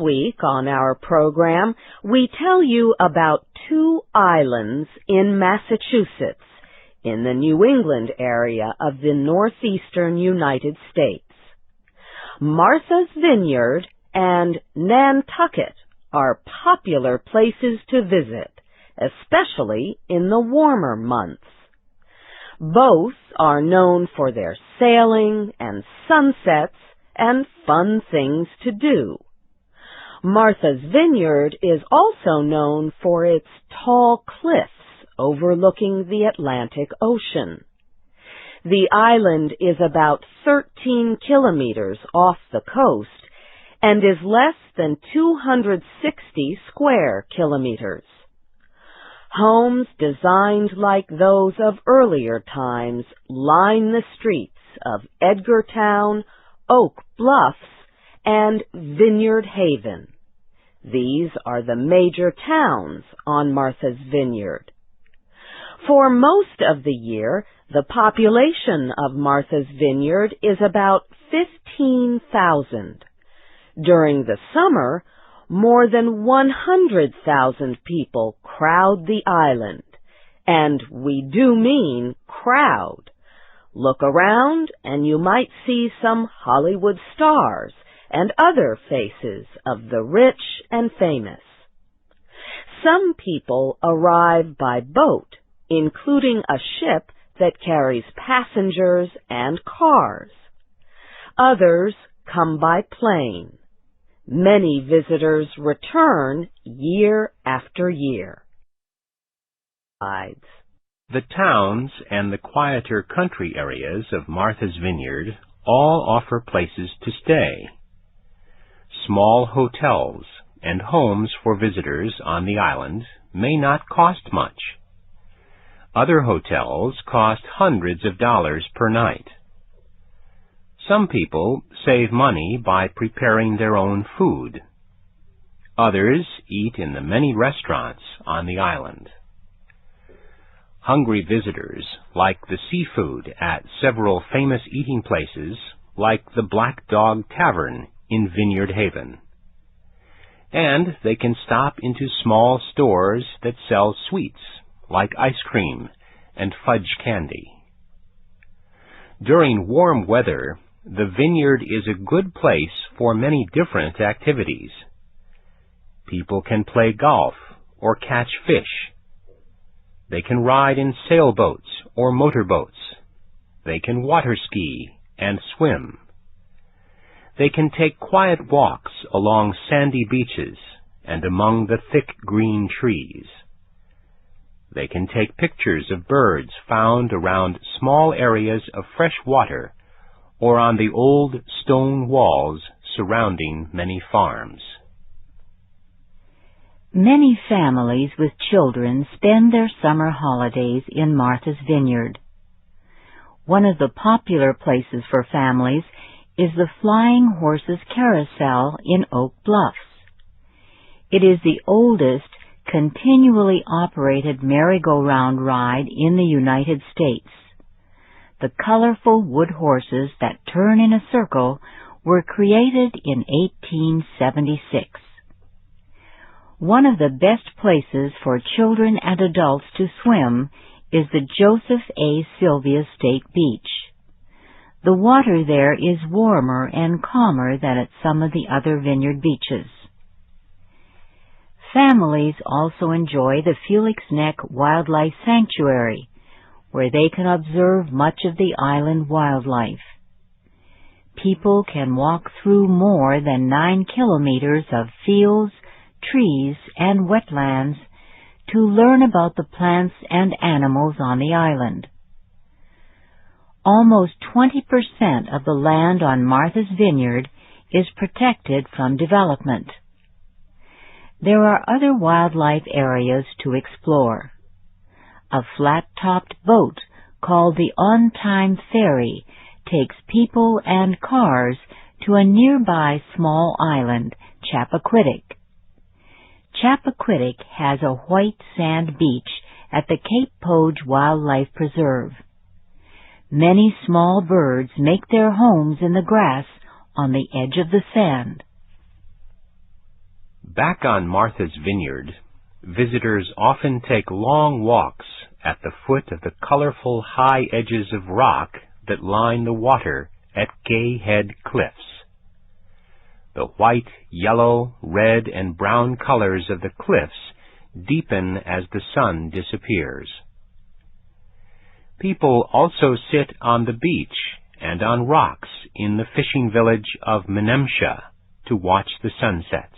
week on our program, we tell you about 2 islands in Massachusetts, in the New England area of the northeastern United States. Martha's Vineyard and Nantucket are popular places to visit, especially in the warmer months. Both are known for their sailing and sunsets and fun things to do. Martha's Vineyard is also known for its tall cliffs overlooking the Atlantic Ocean. The island is about 13 kilometers off the coast and is less than 260 square kilometers. Homes designed like those of earlier times line the streets of Edgartown, Oak Bluffs, and Vineyard Haven. These are the major towns on Martha's Vineyard. For most of the year, the population of Martha's Vineyard is about 15,000. During the summer, more than 100,000 people crowd the island, and we do mean crowd. Look around and you might see some Hollywood stars and other faces of the rich and famous. Some people arrive by boat, including a ship that carries passengers and cars. Others come by plane. Many visitors return year after year. The towns and the quieter country areas of Martha's Vineyard all offer places to stay. Small hotels and homes for visitors on the island may not cost much. Other hotels cost hundreds of dollars per night. Some people save money by preparing their own food. Others eat in the many restaurants on the island. Hungry visitors like the seafood at several famous eating places like the Black Dog Tavern in Vineyard Haven. And they can stop into small stores that sell sweets like ice cream and fudge candy. During warm weather, the vineyard is a good place for many different activities. People can play golf or catch fish. They can ride in sailboats or motorboats. They can water ski and swim. They can take quiet walks along sandy beaches and among the thick green trees. They can take pictures of birds found around small areas of fresh water or on the old stone walls surrounding many farms. Many families with children spend their summer holidays in Martha's Vineyard. One of the popular places for families is the Flying Horses Carousel in Oak Bluffs. It is the oldest continually operated merry-go-round ride in the United States. The colorful wood horses that turn in a circle were created in 1876. One of the best places for children and adults to swim is the Joseph A. Sylvia State Beach. The water there is warmer and calmer than at some of the other vineyard beaches. Families also enjoy the Felix Neck Wildlife Sanctuary, where they can observe much of the island wildlife. People can walk through more than 9 kilometers of fields, trees, and wetlands to learn about the plants and animals on the island. Almost 20% of the land on Martha's Vineyard is protected from development. There are other wildlife areas to explore. A flat-topped boat called the On-Time Ferry takes people and cars to a nearby small island, Chappaquiddick. Chappaquiddick has a white sand beach at the Cape Poge Wildlife Preserve. Many small birds make their homes in the grass on the edge of the sand. Back on Martha's Vineyard, visitors often take long walks at the foot of the colorful high edges of rock that line the water at Gay Head Cliffs. The white, yellow, red, and brown colors of the cliffs deepen as the sun disappears. People also sit on the beach and on rocks in the fishing village of Menemsha to watch the sunsets.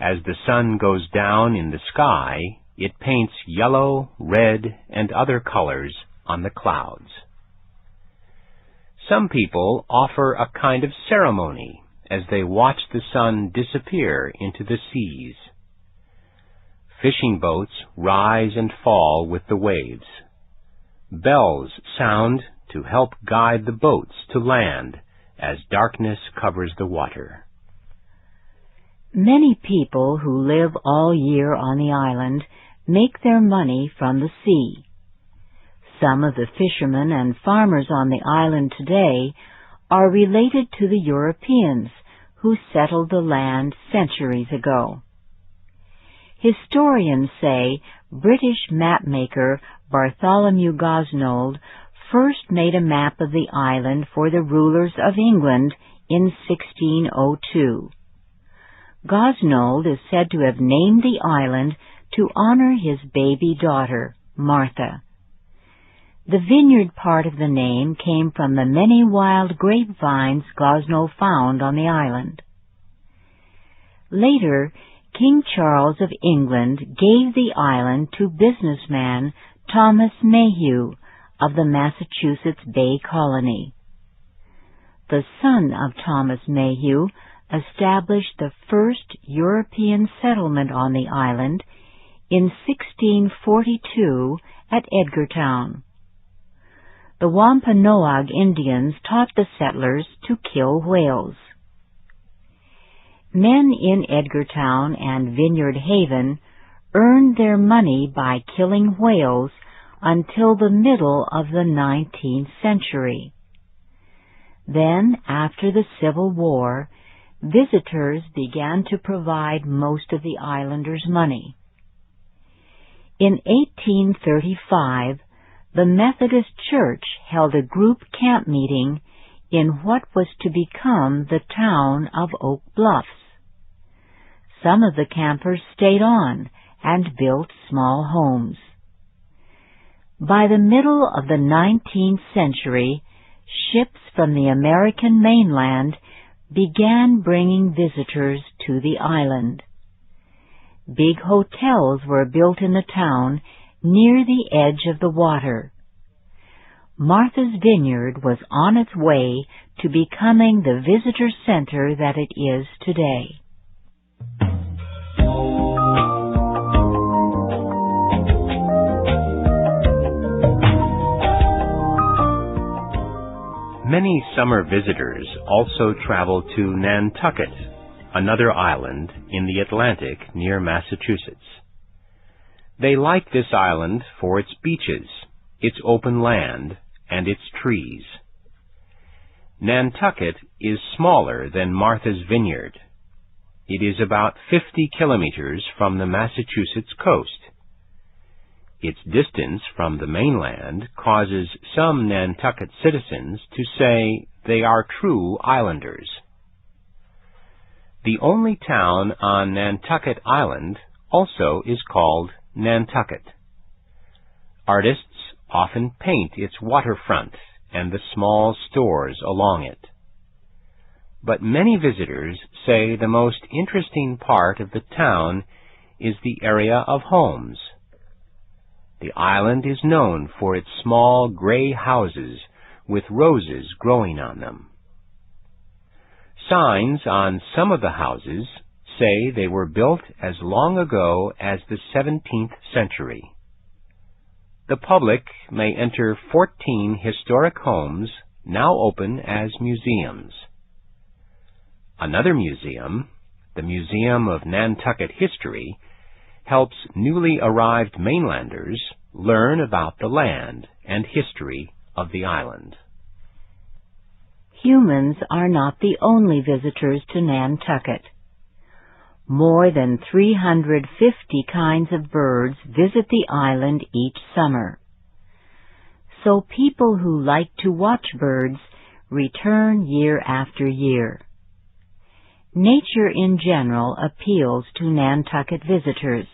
As the sun goes down in the sky, it paints yellow, red, and other colors on the clouds. Some people offer a kind of ceremony as they watch the sun disappear into the seas. Fishing boats rise and fall with the waves. Bells sound to help guide the boats to land as darkness covers the water. Many people who live all year on the island make their money from the sea. Some of the fishermen and farmers on the island today are related to the Europeans who settled the land centuries ago. Historians say British mapmaker Bartholomew Gosnold first made a map of the island for the rulers of England in 1602. Gosnold is said to have named the island to honor his baby daughter, Martha. The vineyard part of the name came from the many wild grapevines Gosnold found on the island. Later, King Charles of England gave the island to businessman Thomas Mayhew of the Massachusetts Bay Colony. The son of Thomas Mayhew established the first European settlement on the island in 1642 at Edgartown. The Wampanoag Indians taught the settlers to kill whales. Men in Edgartown and Vineyard Haven earned their money by killing whales until the middle of the 19th century. Then, after the Civil War, visitors began to provide most of the islanders' money. In 1835, the Methodist Church held a group camp meeting in what was to become the town of Oak Bluffs. Some of the campers stayed on and built small homes. By the middle of the 19th century, ships from the American mainland began bringing visitors to the island. Big hotels were built in the town near the edge of the water. Martha's Vineyard was on its way to becoming the visitor center that it is today. Many summer visitors also travel to Nantucket, another island in the Atlantic near Massachusetts. They like this island for its beaches, its open land, and its trees. Nantucket is smaller than Martha's Vineyard. It is about 50 kilometers from the Massachusetts coast. Its distance from the mainland causes some Nantucket citizens to say they are true islanders. The only town on Nantucket Island also is called Nantucket. Artists often paint its waterfront and the small stores along it. But many visitors say the most interesting part of the town is the area of homes. The island is known for its small gray houses with roses growing on them. Signs on some of the houses say they were built as long ago as the 17th century. The public may enter 14 historic homes now open as museums. Another museum, the Museum of Nantucket History, helps newly arrived mainlanders learn about the land and history of the island. Humans are not the only visitors to Nantucket. More than 350 kinds of birds visit the island each summer. So people who like to watch birds return year after year. Nature in general appeals to Nantucket visitors.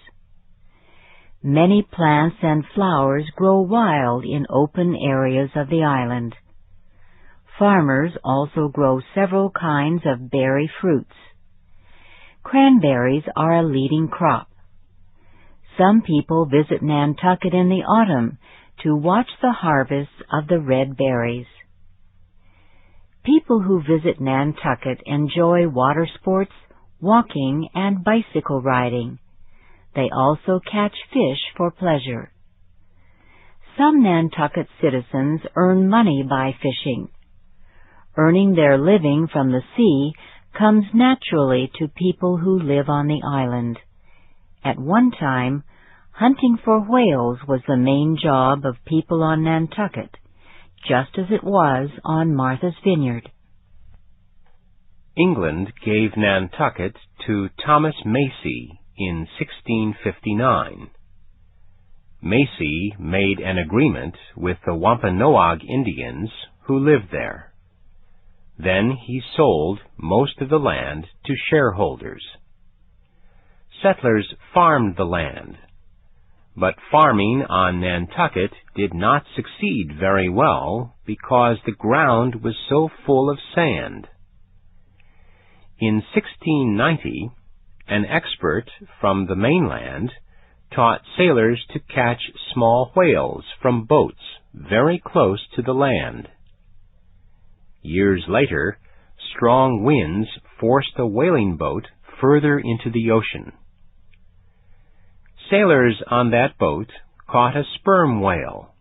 Many plants and flowers grow wild in open areas of the island. Farmers also grow several kinds of berry fruits. Cranberries are a leading crop. Some people visit Nantucket in the autumn to watch the harvest of the red berries. People who visit Nantucket enjoy water sports, walking, and bicycle riding. They also catch fish for pleasure. Some Nantucket citizens earn money by fishing. Earning their living from the sea comes naturally to people who live on the island. At one time, hunting for whales was the main job of people on Nantucket, just as it was on Martha's Vineyard. England gave Nantucket to Thomas Macy in 1659. Macy made an agreement with the Wampanoag Indians who lived there. Then he sold most of the land to shareholders. Settlers farmed the land, but farming on Nantucket did not succeed very well because the ground was so full of sand. In 1690, an expert from the mainland taught sailors to catch small whales from boats very close to the land. Years later, strong winds forced a whaling boat further into the ocean. Sailors on that boat caught a sperm whale.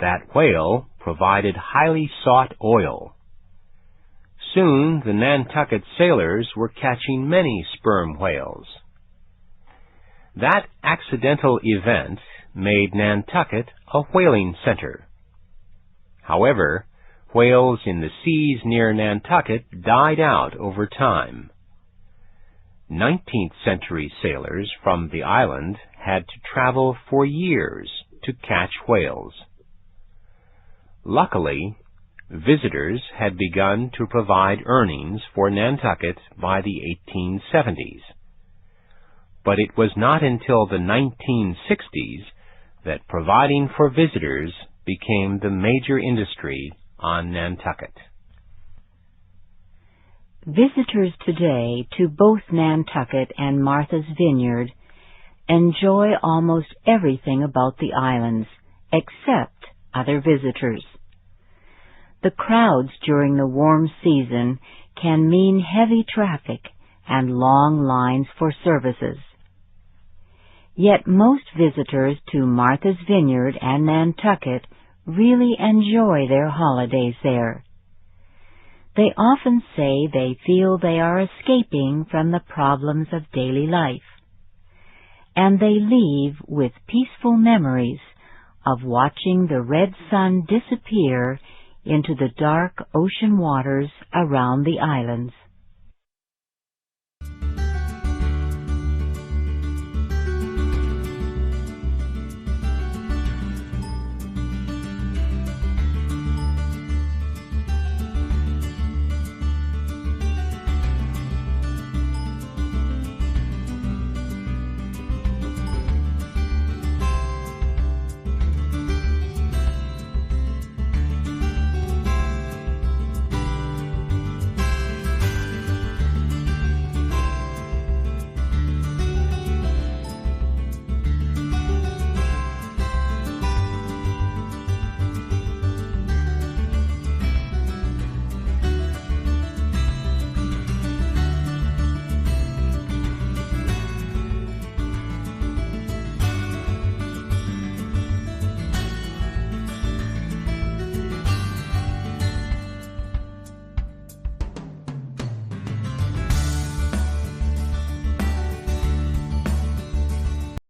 That whale provided highly sought oil. Soon the Nantucket sailors were catching many sperm whales. That accidental event made Nantucket a whaling center. However, whales in the seas near Nantucket died out over time. 19th century sailors from the island had to travel for years to catch whales. Luckily, visitors had begun to provide earnings for Nantucket by the 1870s. But it was not until the 1960s that providing for visitors became the major industry on Nantucket. Visitors today to both Nantucket and Martha's Vineyard enjoy almost everything about the islands, except other visitors. The crowds during the warm season can mean heavy traffic and long lines for services. Yet most visitors to Martha's Vineyard and Nantucket really enjoy their holidays there. They often say they feel they are escaping from the problems of daily life, and they leave with peaceful memories of watching the red sun disappear into the dark ocean waters around the islands.